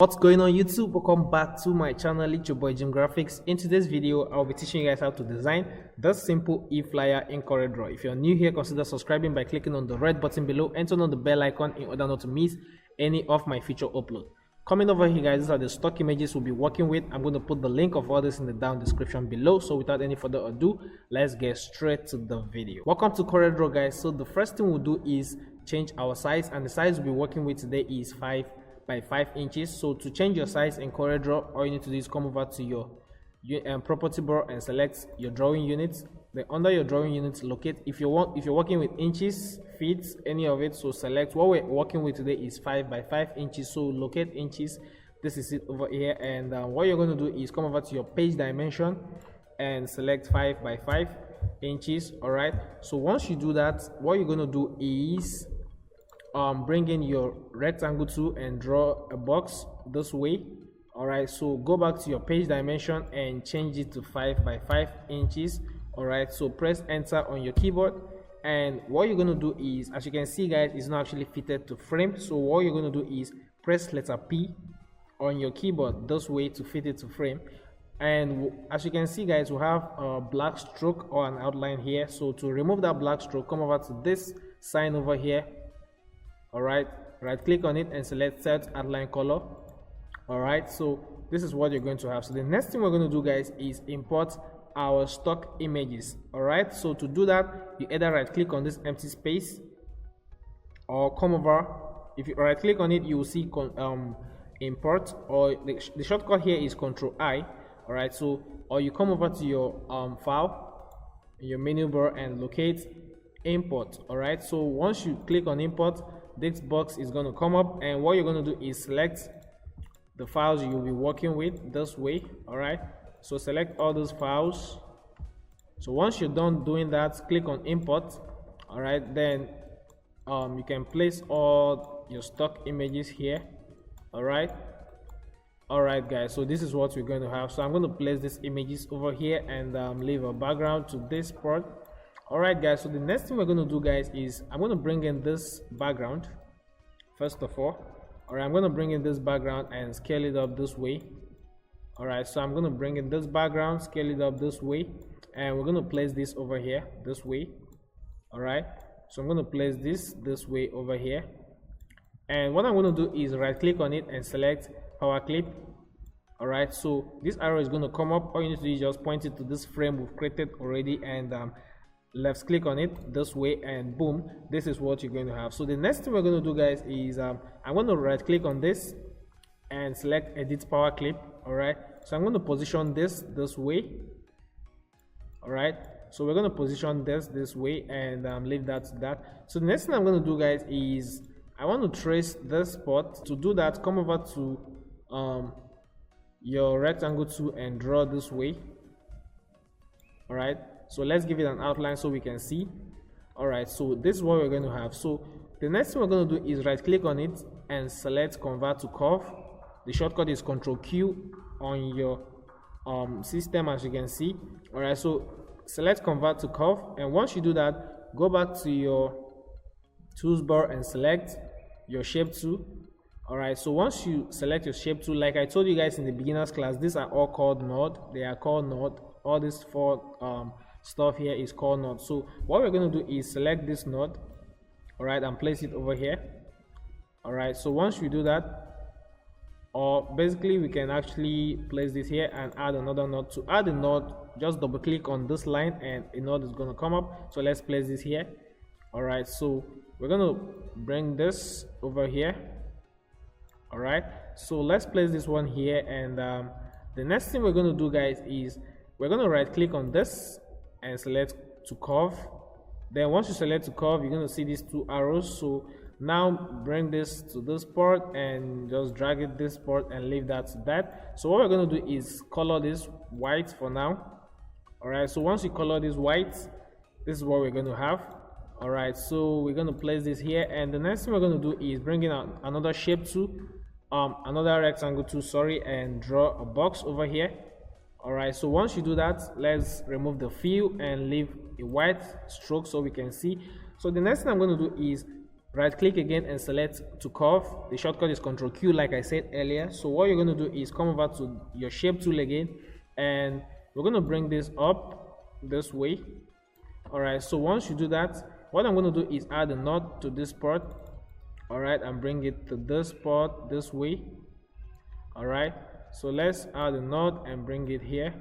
What's going on YouTube? Welcome back to my channel. It's your boy Jim Graphics. In today's video I'll be teaching you guys how to design the simple e-flyer in CorelDRAW. If you're new here, consider subscribing by clicking on the red button below and turn on the bell icon in order not to miss any of my future upload. Coming over here guys, these are the stock images we'll be working with. I'm going to put the link of all this in the down description below. So without any further ado, let's get straight to the video. Welcome to CorelDRAW guys. So the first thing we'll do is change our size, and the size we'll be working with today is 5 by 5 inches. So to change your size in CorelDRAW, all you need to do is come over to your property bar and select your drawing units. Then under your drawing units, locate if you're working with inches, feet, any of it. So select what we're working with today is 5 by 5 inches. So locate inches. This is it over here, and what you're going to do is come over to your page dimension and select 5 by 5 inches. All right, so once you do that, what you're going to do is bring in your rectangle tool and draw a box this way. All right, so go back to your page dimension and change it to 5 by 5 inches. All right, so press enter on your keyboard, and what you're going to do is, as you can see guys, it's not actually fitted to frame. So what you're going to do is press letter P on your keyboard this way to fit it to frame. And as you can see guys, we have a black stroke or an outline here. So to remove that black stroke, come over to this sign over here. All right, right click on it and select set outline color. All right, so this is what you're going to have. So the next thing we're going to do guys is import our stock images. All right, so to do that, you either right click on this empty space or come over. If you right click on it, you will see import, or the shortcut here is Control I. All right, so or you come over to your file, your menu bar, and locate import. All right, so once you click on import, this box is going to come up, and what you're going to do is select the files you'll be working with this way. All right, so select all those files. So once you're done doing that, click on import. All right, then you can place all your stock images here. All right, guys, so this is what we're going to have. So I'm going to place these images over here and leave a background to this part. All right guys, so the next thing we're going to do guys is I'm going to bring in this background first of all. All right, I'm going to bring in this background and scale it up this way. All right, so I'm going to bring in this background, scale it up this way, and we're going to place this over here this way. All right, so I'm going to place this way over here, and what I'm going to do is right click on it and select power clip. All right, so this arrow is going to come up. All you need to do is just point it to this frame we've created already, and left click on it this way, and boom, this is what you're going to have. So the next thing we're going to do guys is I'm going to right click on this and select edit power clip. All right, so I'm going to position this way. All right, so we're going to position this way and leave that to that. So the next thing I'm going to do guys is I want to trace this spot. To do that, come over to your rectangle tool and draw this way. All right, so let's give it an outline so we can see. All right, so this is what we're going to have. So the next thing we're going to do is right click on it and select convert to curve. The shortcut is Control Q on your system, as you can see. All right, so select convert to curve, and once you do that, go back to your tools bar and select your shape tool. All right, so once you select your shape tool, like I told you guys in the beginners class, these are all called node. They are called node. All these four stuff here is called node. So what we're going to do is select this node, all right, and place it over here. All right, so once we do that, or basically we can actually place this here and add another node. To add a node, just double click on this line and a node is going to come up. So let's place this here. All right, so we're going to bring this over here. All right, so let's place this one here, and the next thing we're going to do guys is we're going to right click on this and select to curve. Then once you select to curve, you're going to see these two arrows. So now bring this to this part and just drag it this part and leave that to that. So what we're going to do is color this white for now. All right, so once you color this white, this is what we're going to have. All right, so we're going to place this here, and the next thing we're going to do is bring in another shape tool, another rectangle tool, sorry, and draw a box over here. All right, so once you do that, let's remove the fill and leave a white stroke so we can see. So the next thing I'm going to do is right click again and select to curve. The shortcut is Ctrl Q like I said earlier. So what you're going to do is come over to your shape tool again, and we're going to bring this up this way. All right, so once you do that, what I'm going to do is add a knot to this part. All right, and bring it to this part this way. All right, so let's add a knot and bring it here.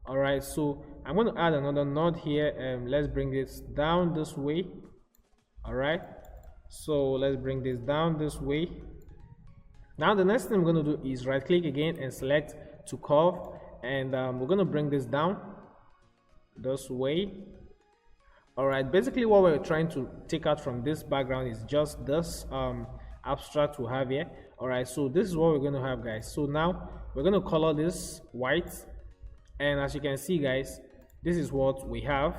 All right, so I'm going to add another knot here, and let's bring this down this way. All right, so let's bring this down this way. Now the next thing I'm going to do is right click again and select to curve, and we're going to bring this down this way. All right, basically what we're trying to take out from this background is just this abstract we have here. All right, so this is what we're going to have, guys. So now we're going to color this white, and as you can see, guys, this is what we have.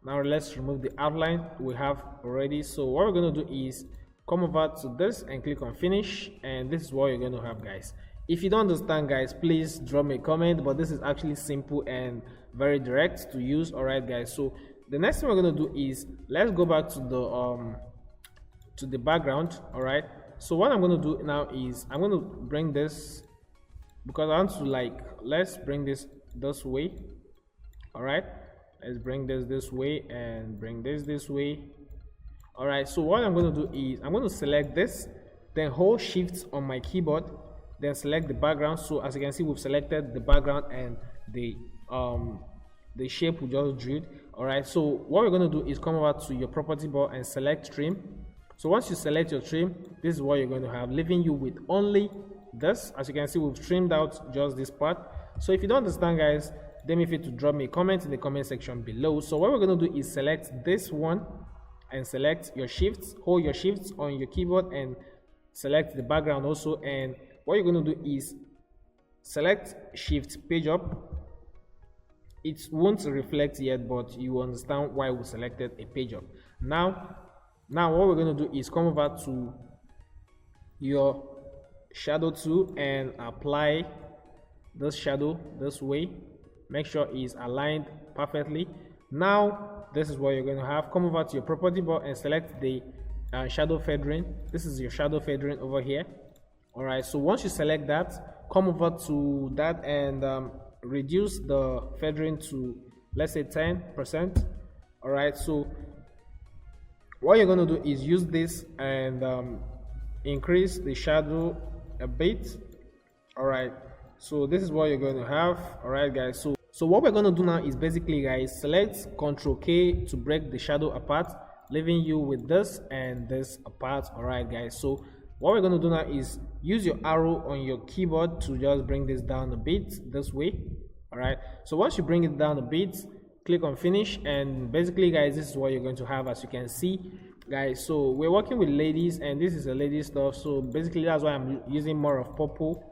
Now let's remove the outline we have already. So what we're going to do is come over to this and click on finish, and this is what you're going to have, guys. If you don't understand, guys, please drop me a comment, but this is actually simple and very direct to use. All right, guys, so the next thing we're going to do is let's go back to the background. All right, so what I'm going to do now is I'm going to bring this, because I want to let's bring this way. All right, let's bring this way and bring this way. All right, so what I'm going to do is I'm going to select this, then hold shift on my keyboard, then select the background. So as you can see, we've selected the background and the shape we just drew. All right, so what we're going to do is come over to your property bar and select trim. So once you select your trim, this is what you're going to have, leaving you with only this. As you can see, we've trimmed out just this part. So if you don't understand, guys, don't be afraid to drop me a comment in the comment section below. So what we're going to do is select this one and select your shifts, hold your shifts on your keyboard and select the background also. And what you're going to do is select shift page up. It won't reflect yet, but you understand why we selected a page up. Now what we're going to do is come over to your shadow tool and apply this shadow this way. Make sure it's aligned perfectly. Now this is what you're going to have. Come over to your property bar and select the shadow feathering. This is your shadow feathering over here. All right, so once you select that, come over to that and reduce the feathering to, let's say, 10%. All right, so what you're going to do is use this and increase the shadow a bit. All right, so this is what you're going to have. All right, guys, so what we're going to do now is basically, guys, select Ctrl K to break the shadow apart, leaving you with this and this apart. All right, guys, so what we're going to do now is use your arrow on your keyboard to just bring this down a bit this way. All right, so once you bring it down a bit, click on finish, and basically, guys, this is what you're going to have. As you can see, guys, so we're working with ladies, and this is a lady stuff, so basically that's why I'm using more of purple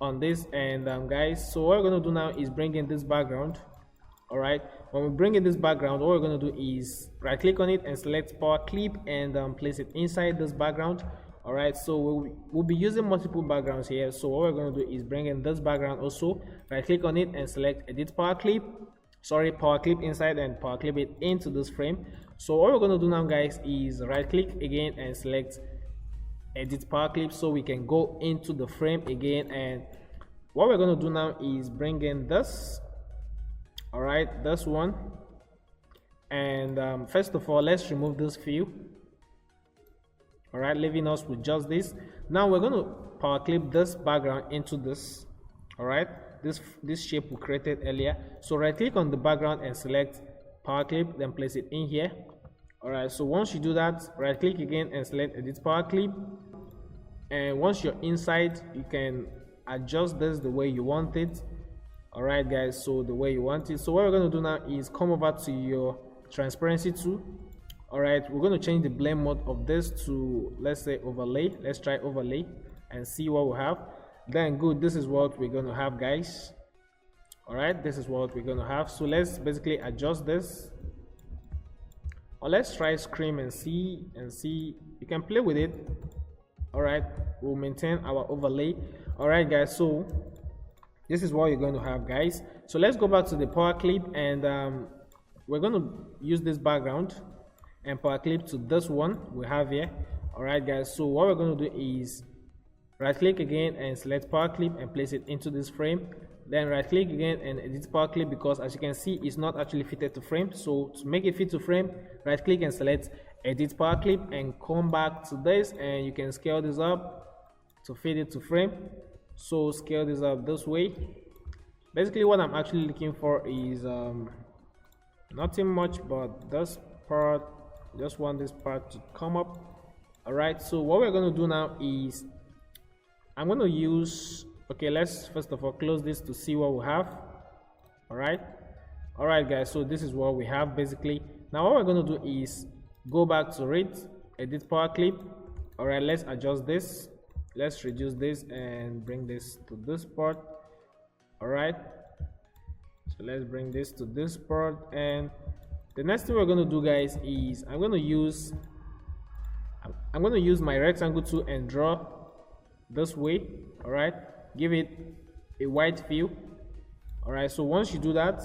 on this. And guys, so what we're going to do now is bring in this background. All right, when we bring in this background, what we're going to do is right click on it and select power clip and place it inside this background. All right, so we'll be using multiple backgrounds here. So what we're going to do is bring in this background also, right click on it and select edit power clip, power clip inside, and power clip it into this frame. So what we're going to do now, guys, is right click again and select edit power clip so we can go into the frame again. And what we're going to do now is bring in this, all right, this one, and first of all, let's remove this view. All right, leaving us with just this. Now we're going to power clip this background into this. All right, this shape we created earlier. So right click on the background and select power clip, then place it in here. All right, so once you do that, right click again and select edit power clip, and once you're inside, you can adjust this the way you want it. All right, guys, so the way you want it. So what we're going to do now is come over to your transparency tool. All right, we're going to change the blend mode of this to, let's say, overlay. Let's try overlay and see what we have. Then good, this is what we're going to have, guys. All right, this is what we're going to have. So let's basically adjust this, or let's try screen and see. You can play with it. All right, we'll maintain our overlay. All right, guys, so this is what you're going to have, guys. So let's go back to the power clip, and we're going to use this background, and power clip to this one we have here. All right guys, so what we're going to do is right click again and select power clip and place it into this frame. Then right click again and edit power clip, because as you can see it's not actually fitted to frame. So to make it fit to frame, right click and select edit power clip and come back to this, and you can scale this up to fit it to frame. So scale this up this way. Basically what I'm actually looking for is nothing much, but this part, just want this part to come up. All right, so what we're going to do now is I'm going to use, okay, let's first of all close this to see what we have. All right guys, so this is what we have basically. Now what we're going to do is go back to it, edit power clip. All right, let's adjust this, let's reduce this and bring this to this part. All right, so let's bring this to this part, and the next thing we're going to do guys is I'm going to use my rectangle tool and draw this way. All right, give it a white fill. All right, so once you do that,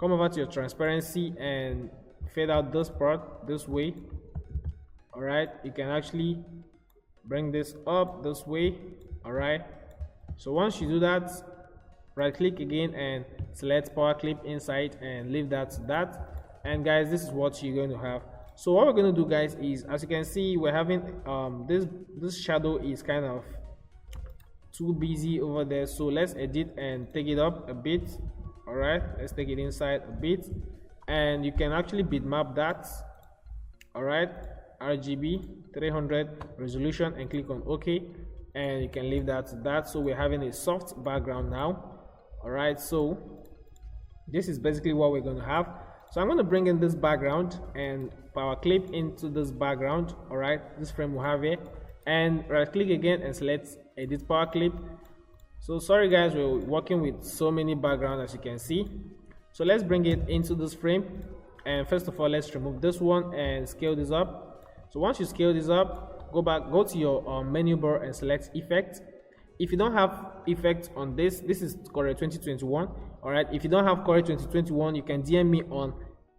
come over to your transparency and fade out this part this way. All right, you can actually bring this up this way. All right, so once you do that, right click again and select power clip inside and leave that to that. And guys, this is what you're going to have. So what we're going to do guys is, as you can see, we're having this shadow is kind of too busy over there, so let's edit and take it up a bit. All right, let's take it inside a bit, and you can actually bitmap that. All right, RGB 300 resolution and click on OK, and you can leave that to that. So we're having a soft background now. All right, so this is basically what we're going to have. So I'm going to bring in this background and power clip into this background. All right, this frame we have here, and right click again and select edit power clip. So sorry guys, we're working with so many backgrounds as you can see. So let's bring it into this frame, and first of all let's remove this one and scale this up. So once you scale this up, go to your menu bar and select effect. If you don't have effect on this is Corel 2021. All right, if you don't have Corel 2021, you can DM me on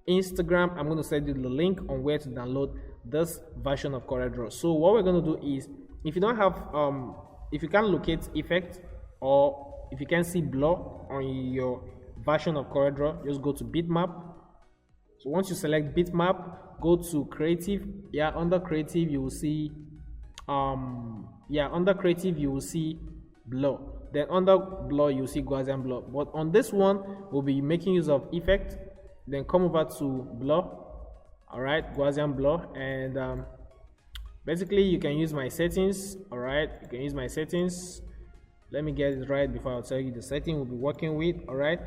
Instagram. I'm going to send you the link on where to download this version of coreldraw. So what we're going to do is, if you don't have if you can't locate effect, or if you can see blur on your version of coreldraw, just go to bitmap. So once you select bitmap, go to creative. Under creative you will see under creative you will see blur. Then under blur you will see Gaussian blur, but on this one we'll be making use of effect. Then come over to blur. All right, Gaussian blur, and basically you can use my settings. All right, you can use my settings. Let me get it right before I'll tell you the setting we'll be working with. All right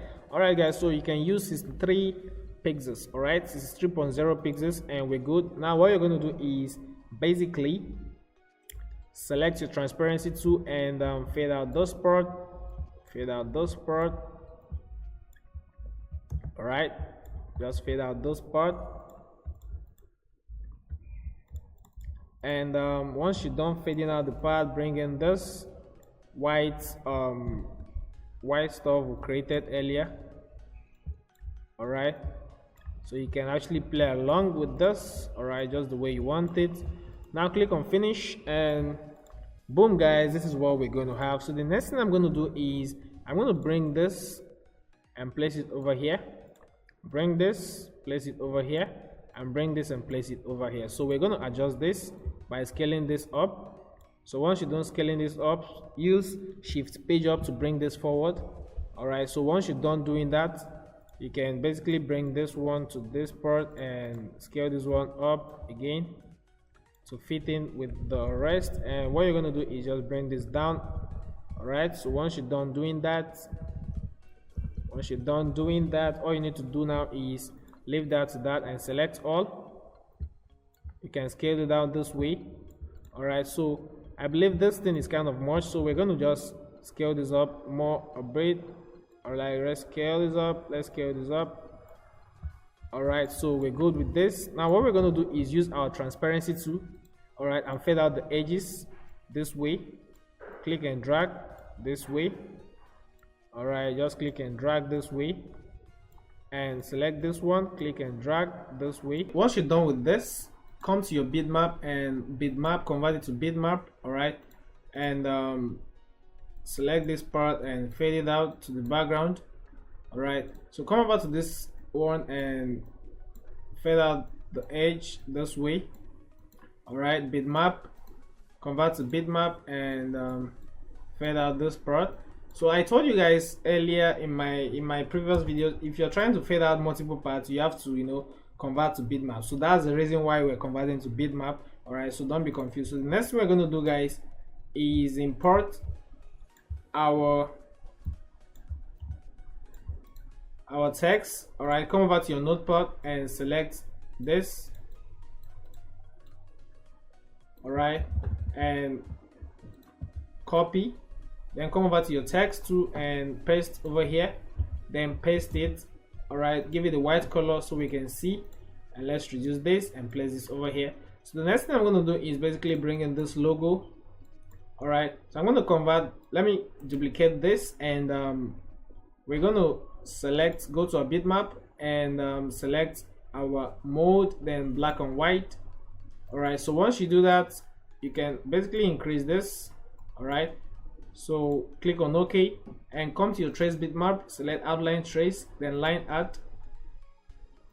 guys, so you can use 63 pixels. All right, 63.0 pixels, and we're good. Now what you're going to do is basically select your transparency tool and fade out this part, all right, just fade out this part. And once you're done fading out the part, bring in this white stuff we created earlier. All right, so you can actually play along with this. All right, just the way you want it. Now click on finish, and boom guys, this is what we're going to have. So the next thing I'm going to do is I'm going to bring this and place it over here, bring this, place it over here, and bring this and place it over here. So we're going to adjust this by scaling this up. So once you're done scaling this up, use shift page up to bring this forward. All right, so once you're done doing that, you can basically bring this one to this part and scale this one up again to fit in with the rest. And what you're going to do is just bring this down. All right, so once you're done doing that, all you need to do now is leave that to that and select all. You can scale it down this way. All right, so I believe this thing is kind of much, so we're going to just scale this up more a bit. All right, let's scale this up. All right, so we're good with this. Now what we're going to do is use our transparency tool. All right, and fade out the edges this way. Click and drag this way. All right, just click and drag this way. and select this one, click and drag this way. Once you're done with this, come to your bitmap and bitmap, convert it to bitmap. All right, and select this part and fade it out to the background. All right, so come over to this one and fade out the edge this way. All right, bitmap, convert to bitmap, and fade out this part. So I told you guys earlier in my previous videos, if you're trying to fade out multiple parts, you have to convert to bitmap. So that's the reason why we're converting to bitmap. All right, so don't be confused. So the next thing we're going to do, guys, is import our text. All right, come over to your notepad and select this. All right, and copy, then come over to your text tool and paste over here, then paste it. All right, give it a white color so we can see, and let's reduce this and place this over here. So the next thing I'm going to do is basically bring in this logo. All right, so I'm going to convert, let me duplicate this, and we're going to go to our bitmap and select our mode, then black and white. All right, so once you do that, you can basically increase this. All right, so click on OK and come to your trace bitmap, select outline trace, then line art.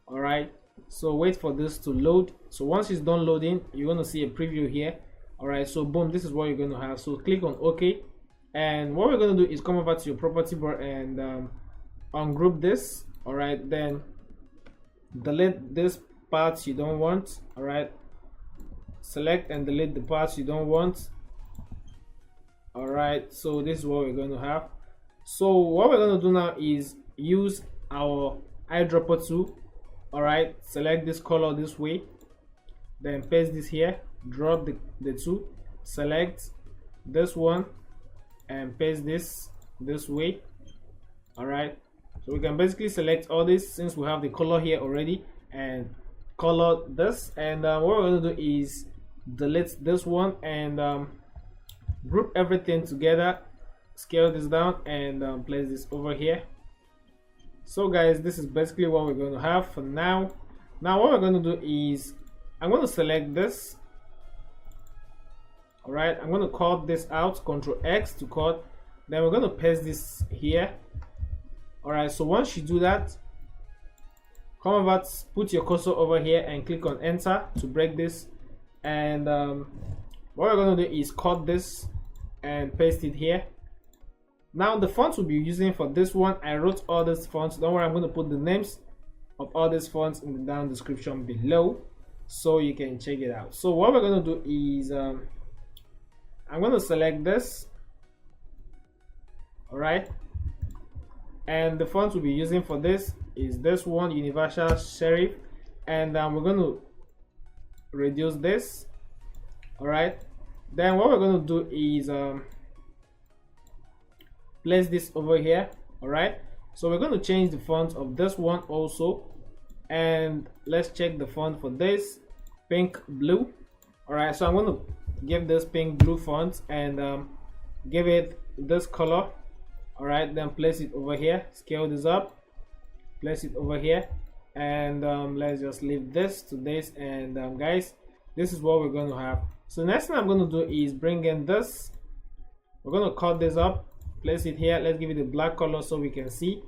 All right, so wait for this to load. So once it's done loading, you're going to see a preview here. All right, so boom, this is what you're going to have. So click on OK, and what we're going to do is come over to your property bar and ungroup this. All right, then delete this part you don't want. All right, select and delete the parts you don't want. All right, so this is what we're going to have. So what we're going to do now is use our eyedropper tool. All right, select this color this way, then paste this here, drop the tool, select this one and paste this way. All right, so we can basically select all this since we have the color here already, and color this, and what we're going to do is delete this one and group everything together, scale this down, and place this over here. So guys, this is basically what we're going to have for now. Now what we're going to do is I'm going to select this. All right, I'm going to cut this out, Ctrl X to cut, then we're going to paste this here. All right, so once you do that, come over, put your cursor over here and click on enter to break this, and what we're going to do is cut this and paste it here. Now the fonts we'll be using for this one, I wrote all these fonts. Don't worry, I'm going to put the names of all these fonts in the down description below so you can check it out. So what we're going to do is I'm going to select this. All right, and the font we'll be using for this is this one, Universal Serif, and we're going to reduce this. All right, then what we're going to do is place this over here. All right, so we're going to change the font of this one also, and let's check the font for this, pink blue. All right, so I'm going to give this pink blue font and give it this color. All right, then place it over here, scale this up, place it over here, and let's just leave this to this, and guys, this is what we're going to have. So next thing I'm going to do is bring in this. We're going to cut this up, place it here. Let's give it a black color so we can see,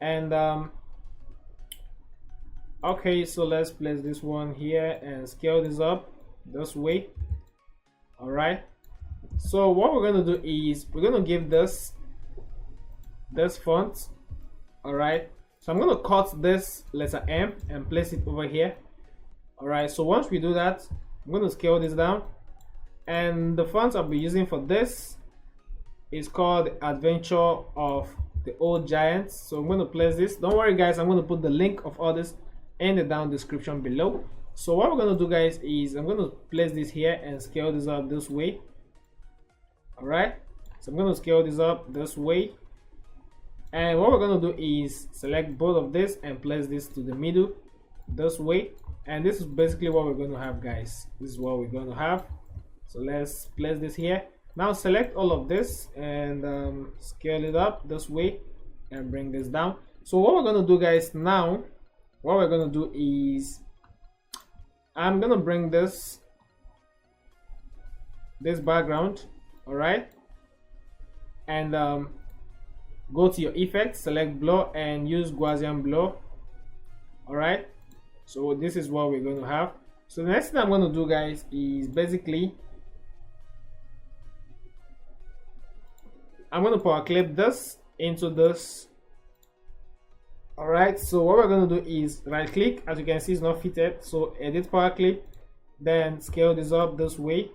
and okay, so let's place this one here and scale this up this way. All right, so what we're going to do is we're going to give this font. All right, so I'm going to cut this letter M and place it over here. All right, so once we do that, I'm going to scale this down, and the font I'll be using for this is called Adventure of the Old Giants. So I'm going to place this. Don't worry guys, I'm going to put the link of all this in the down description below. So what we're going to do guys is I'm going to place this here and scale this up this way. All right, so I'm going to scale this up this way, and what we're going to do is select both of this and place this to the middle this way, and this is basically what we're going to have guys. This is what we're going to have. So let's place this here. Now select all of this and scale it up this way and bring this down. So what we're going to do, guys, now, what we're going to do is I'm going to bring this background, all right, and go to your effect, select blur, and use Gaussian blur. All right, so this is what we're going to have. So the next thing I'm going to do, guys, is basically I'm going to power clip this into this. All right, so what we're going to do is right click. As you can see, it's not fitted, so edit power clip, then scale this up this way.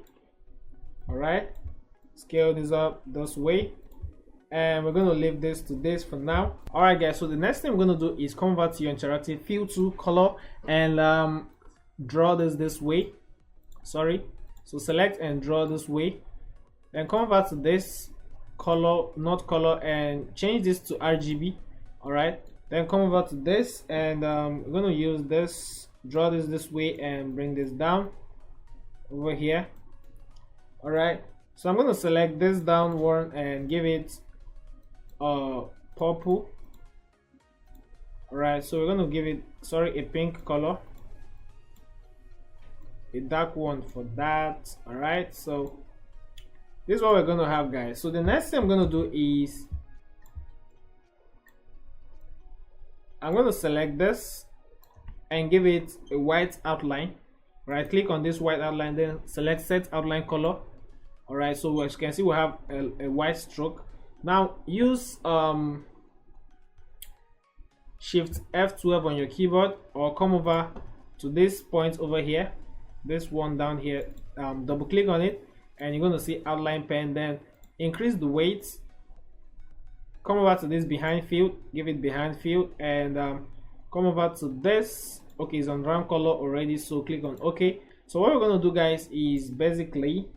All right, scale this up this way, and we're going to leave this to this for now. All right, guys, so the next thing we're going to do is convert to your interactive fill to color and draw this way. Sorry, so select and draw this way, then convert to this color, not color, and change this to RGB. all right, then come over to this, and we're going to use this, draw this way and bring this down over here. All right, so I'm going to select this down one and give it purple. All right, so we're going to give it, sorry, a pink color, a dark one for that. All right, so this is what we're going to have, guys. So the next thing I'm going to do is I'm going to select this and give it a white outline. Right click on this white outline, then select set outline color. All right, so as you can see, we have a white stroke. Now use Shift F12 on your keyboard, or come over to this point over here, this one down here, double click on it, and you're going to see outline pen. Then increase the weight, come over to this behind field, give it behind field, and come over to this. Okay, it's on round color already, so click on OK. So what we're going to do, guys, is basically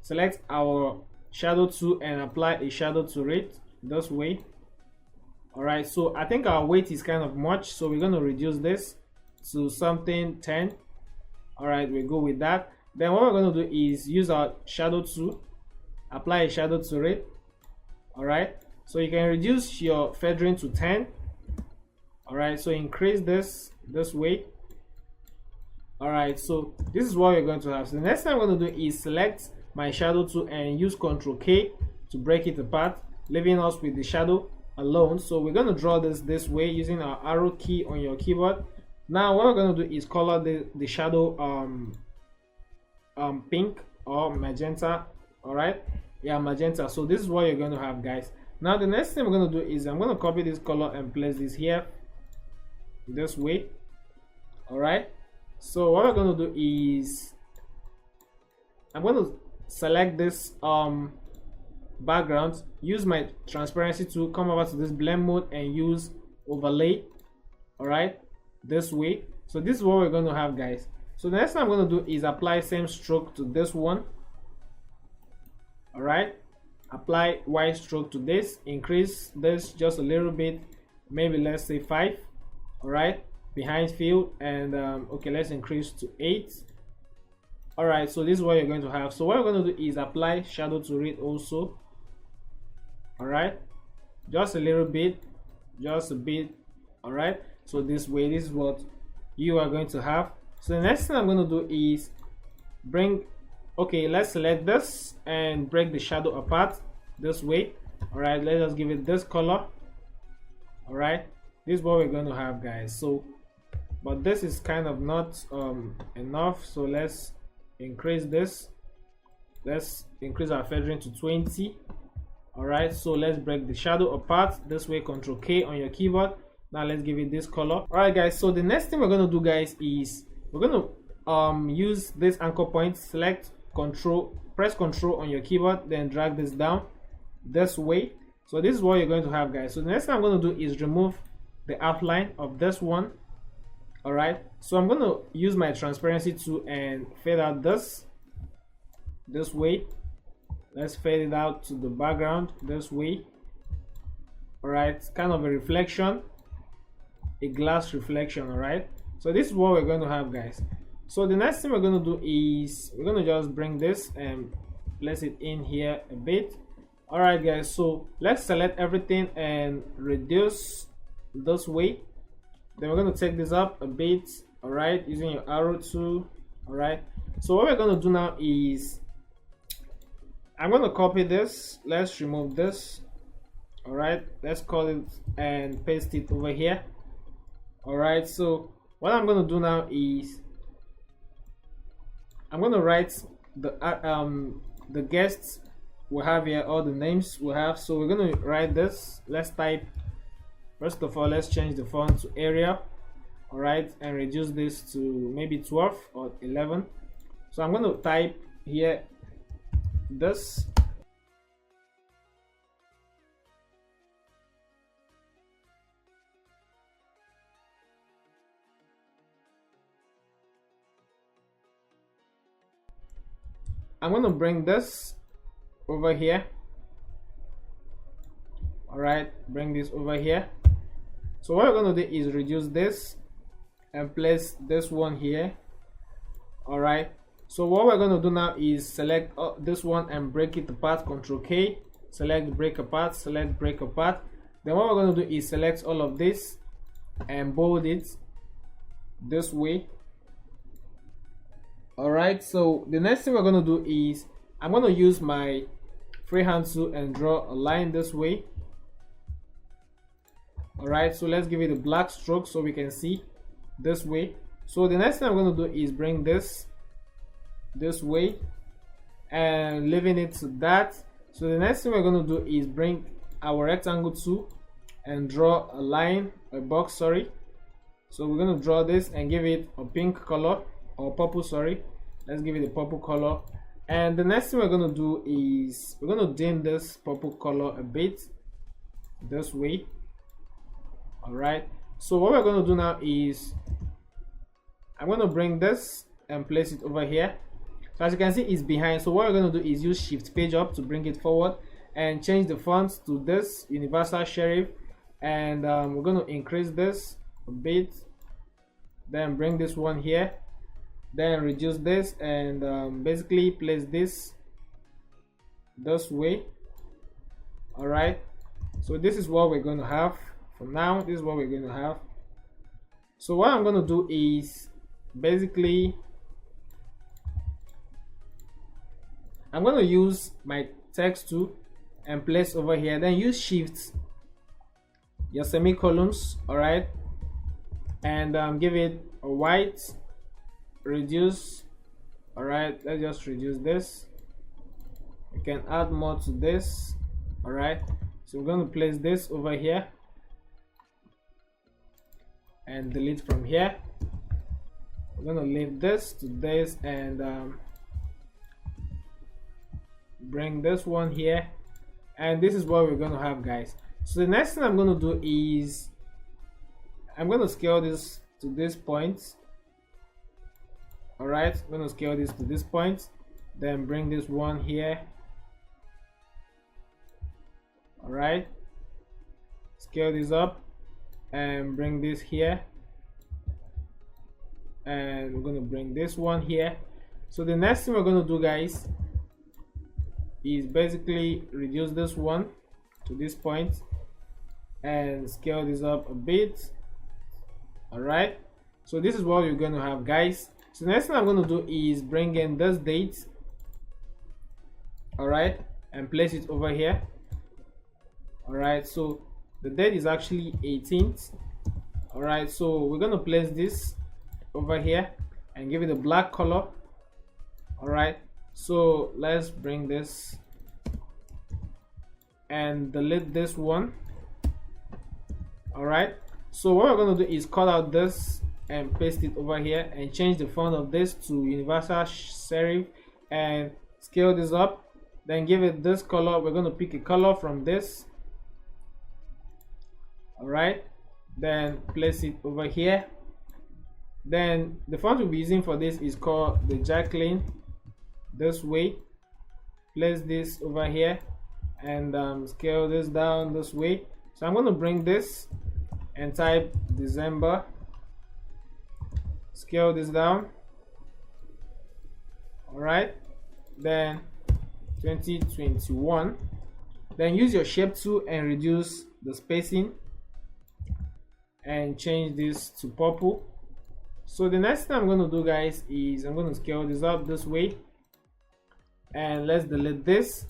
select our shadow tool and apply a shadow to it this way. All right, so I think our weight is kind of much, so we're going to reduce this to something 10. All right, we go with that. Then what we're going to do is use our shadow tool, apply a shadow to it. All right, so you can reduce your feathering to 10. All right, so increase this way. All right, so this is what we're going to have. So the next thing I'm going to do is select my shadow tool and use Ctrl K to break it apart, leaving us with the shadow alone. So we're going to draw this way using our arrow key on your keyboard. Now what we're going to do is color the shadow pink or magenta. All right, yeah, magenta. So this is what you're going to have, guys. Now the next thing we're going to do is I'm going to copy this color and place this here this way. All right, so what we're going to do is I'm going to select this background, use my transparency tool, come over to this blend mode and use overlay. All right, this way. So this is what we're going to have, guys. So the next thing I'm going to do is apply same stroke to this one. All right, apply white stroke to this, increase this just a little bit, maybe let's say 5. All right, behind field, and okay, let's increase to 8. All right, so this is what you're going to have. So what we're going to do is apply shadow to it also. All right, just a little bit, just a bit. All right, so this way, this is what you are going to have. So the next thing I'm going to do is bring, okay, let's select this and break the shadow apart this way. All right, let us give it this color. All right, this is what we're going to have, guys. So but this is kind of not enough, so let's increase this. Let's increase our feathering to 20. All right, so let's break the shadow apart this way. Ctrl K on your keyboard. Now let's give it this color. All right, guys, so the next thing we're going to do, guys, is we're going to use this anchor point. Select Control, press Control on your keyboard, then drag this down this way. So this is what you're going to have, guys. So the next thing I'm going to do is remove the outline of this one. All right, so I'm going to use my transparency tool and fade out this way. Let's fade it out to the background this way. All right, it's kind of a reflection, a glass reflection. All right, so this is what we're going to have, guys. So the next thing we're going to do is we're going to just bring this and place it in here a bit. All right guys, so let's select everything and reduce this way. Then we're going to take this up a bit, all right, using your arrow tool. All right, so what we're going to do now is I'm going to copy this. Let's remove this. All right, let's call it and paste it over here. All right, so what I'm going to do now is I'm going to write the guests we have here, all the names we have. So we're going to write this. Let's type, first of all, let's change the font to Arial. All right, and reduce this to maybe 12 or 11. So I'm going to type here this. I'm going to bring this over here. All right, bring this over here. So what we're going to do is reduce this and place this one here. All right, so what we're going to do now is select this one and break it apart. Control K, select break apart, select break apart. Then what we're going to do is select all of this and bold it this way. All right, so the next thing we're going to do is I'm going to use my freehand tool and draw a line this way. All right, so let's give it a black stroke so we can see this way. So the next thing I'm going to do is bring this way and leaving it to that. So the next thing we're going to do is bring our rectangle tool and draw a line, a box, sorry. So we're going to draw this and give it a pink color, or purple, sorry. Let's give it a purple color. And the next thing we're going to do is we're going to dim this purple color a bit this way. All right, so what we're going to do now is I'm going to bring this and place it over here. So as you can see, it's behind. So what we're going to do is use shift page up to bring it forward and change the font to this universal serif. And we're going to increase this a bit, then bring this one here, then reduce this and basically place this way. All right, so this is what we're going to have for now. This is what we're going to have. So what I'm going to do is basically I'm going to use my text tool and place over here, then use shift, your semicolons, all right, and give it a white, reduce. All right, let's just reduce this. We can add more to this. All right, so we're going to place this over here and delete from here. We're going to leave this to this and bring this one here, and this is what we're going to have, guys. So the next thing I'm going to do is I'm going to scale this to this point. All right, I'm going to scale this to this point, then bring this one here. All right, scale this up and bring this here, and we're going to bring this one here. So the next thing we're going to do, guys, is basically reduce this one to this point and scale this up a bit. All right, so this is what you're going to have, guys. So the next thing I'm going to do is bring in this date, all right, and place it over here. All right, so the date is actually 18th. All right, so we're going to place this over here and give it a black color. All right, so let's bring this and delete this one. All right, so what we're going to do is cut out this and paste it over here and change the font of this to universal serif and scale this up, then give it this color. We're going to pick a color from this. All right, then place it over here. Then the font we'll be using for this is called the Jacqueline this way. Place this over here and scale this down this way. So I'm going to bring this and type December, scale this down. All right, then 2021. Then use your shape tool and reduce the spacing and change this to purple. So the next thing I'm going to do, guys, is I'm going to scale this up this way, and let's delete this.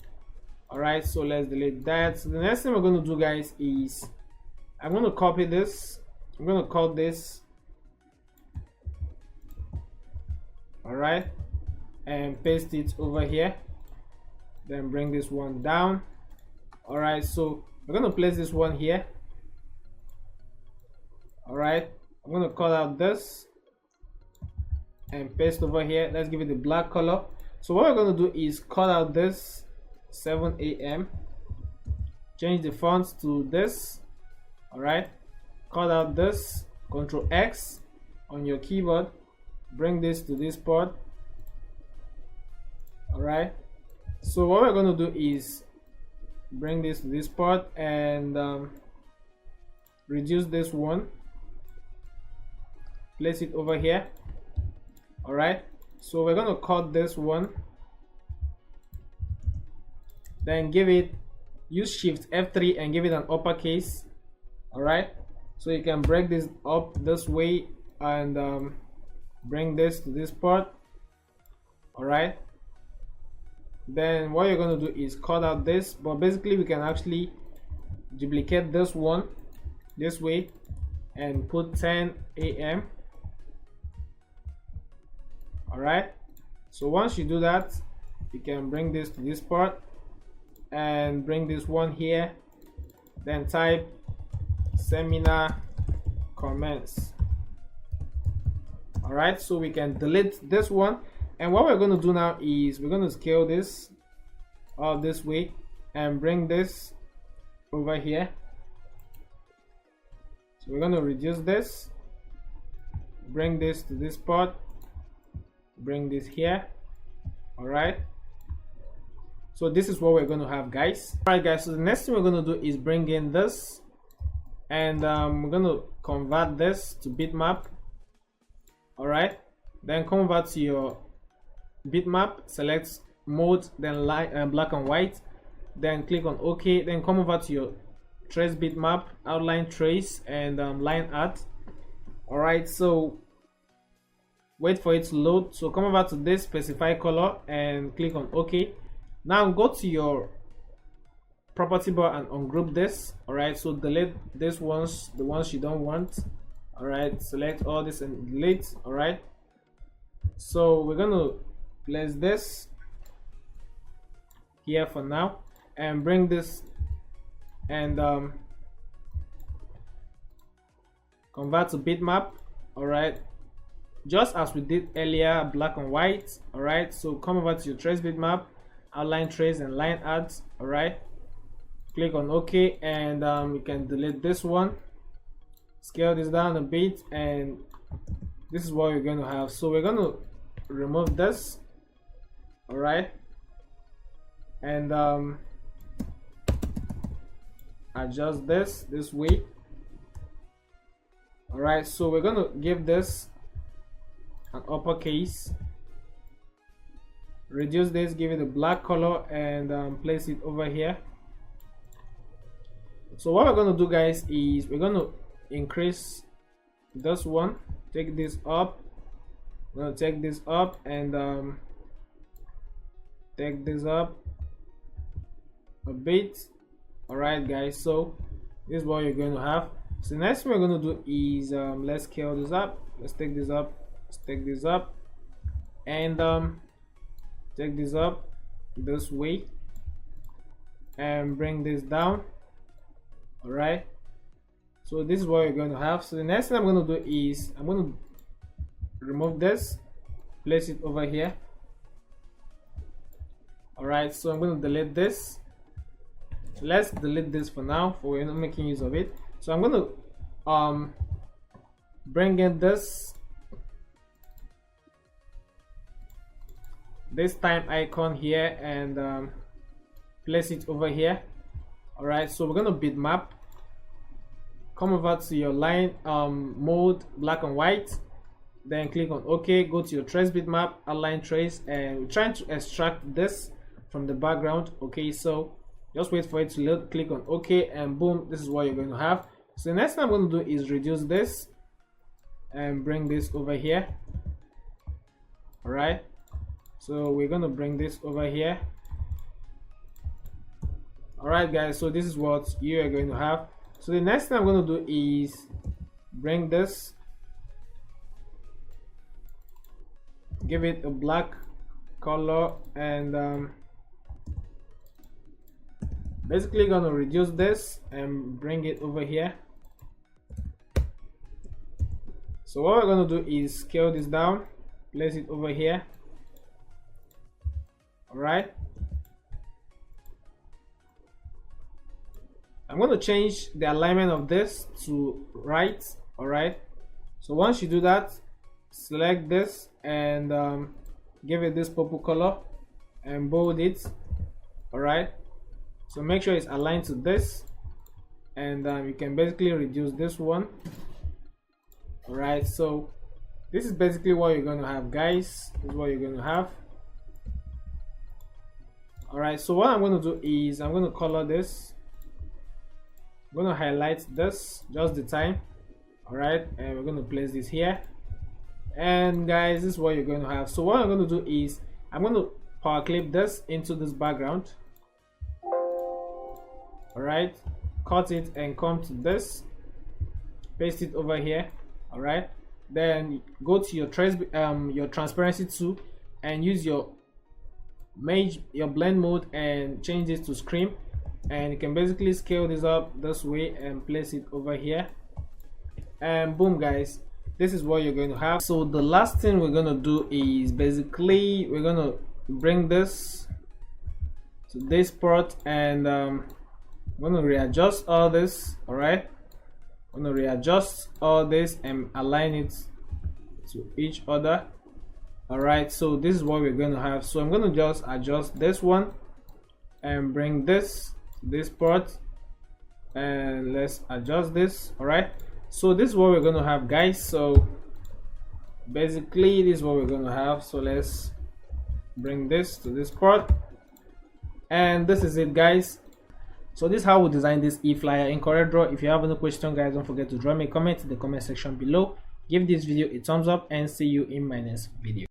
All right, so let's delete that. So the next thing we're going to do, guys, is I'm going to copy this. I'm going to cut this, all right, and paste it over here. Then bring this one down. All right, so we're going to place this one here. All right, I'm going to cut out this and paste over here. Let's give it the black color. So what we're going to do is cut out this 7 AM, change the font to this. All right, cut out this, Ctrl X on your keyboard, bring this to this part. All right, so what we're going to do is bring this to this part and reduce this one, place it over here. All right, so we're going to cut this one, then use Shift F3 and give it an uppercase. All right, so you can break this up this way and bring this to this part. All right, then what you're going to do is cut out this, but basically we can actually duplicate this one this way and put 10 AM. All right, so once you do that, you can bring this to this part and bring this one here, then type seminar comments. All right, so we can delete this one, and what we're going to do now is we're going to scale this up this way and bring this over here. So we're going to reduce this, bring this to this part, bring this here. All right, so this is what we're going to have, guys. All right, guys, so the next thing we're going to do is bring in this, and we're going to convert this to bitmap. All right, then convert to your bitmap, select mode, then black and white, then click on OK, then come over to your trace bitmap, outline trace, and line art. All right, so wait for it to load. So come over to this specify color and click on OK. Now go to your property bar and ungroup this. All right, so delete these ones, the ones you don't want. All right, select all this and delete. All right, so we're gonna place this here for now and bring this and convert to bitmap. All right, just as we did earlier, black and white. All right, so come over to your trace bitmap, outline trace, and line art. All right, click on OK, and you can delete this one, scale this down a bit, and this is what you're going to have. So we're going to remove this. All right, and adjust this way. All right, so we're going to give this an uppercase, reduce this, give it a black color, and place it over here. So what we're going to do, guys, is we're going to increase this one, take this up, we're going to take this up, and take this up a bit. All right, guys, so this is what you're going to have. So the next thing we're going to do is let's scale this up, let's take this up, let's take this up, and take this up this way and bring this down. All right, so this is what you're going to have. So the next thing I'm going to do is I'm going to remove this, place it over here. All right, so I'm going to delete this. Let's delete this for now, for we're not making use of it. So I'm going to bring in this time icon here and place it over here. All right, so we're going to bitmap, come over to your line mode, black and white, then click on OK, go to your trace bitmap, outline trace, and we're trying to extract this from the background. Okay, so Just wait for it to load, click on OK, and boom, this is what you're going to have. So the next thing I'm going to do is reduce this and bring this over here. All right, so we're going to bring this over here. All right guys, so this is what you are going to have. So the next thing I'm going to do is bring this, give it a black color, and basically gonna reduce this and bring it over here. So what we're gonna do is scale this down, place it over here. All right, I'm going to change the alignment of this to right. All right, so once you do that, select this and give it this purple color and bold it. All right, so make sure it's aligned to this, and you can basically reduce this one. All right, so this is basically what you're going to have, guys. This is what you're going to have. All right, so what I'm going to do is I'm going to color this. I'm going to highlight this just the time. All right, and we're going to place this here, and guys, this is what you're going to have. So what I'm going to do is I'm going to power clip this into this background. All right, cut it and come to this, paste it over here. All right, then go to your transparency tool and use your blend mode and change this to screen, and you can basically scale this up this way and place it over here, and boom guys, this is what you're going to have. So the last thing we're going to do is basically we're going to bring this to this part, and I'm going to readjust all this. All right, I'm going to readjust all this and align it to each other. All right, so this is what we're going to have. So I'm going to just adjust this one and bring this to this part, and let's adjust this. All right, so this is what we're going to have, guys. So basically this is what we're going to have. So let's bring this to this part, and this is it, guys. So this is how we design this e-flyer in CorelDRAW. If you have any question, guys, don't forget to drop me a comment in the comment section below. Give this video a thumbs up, and see you in my next video.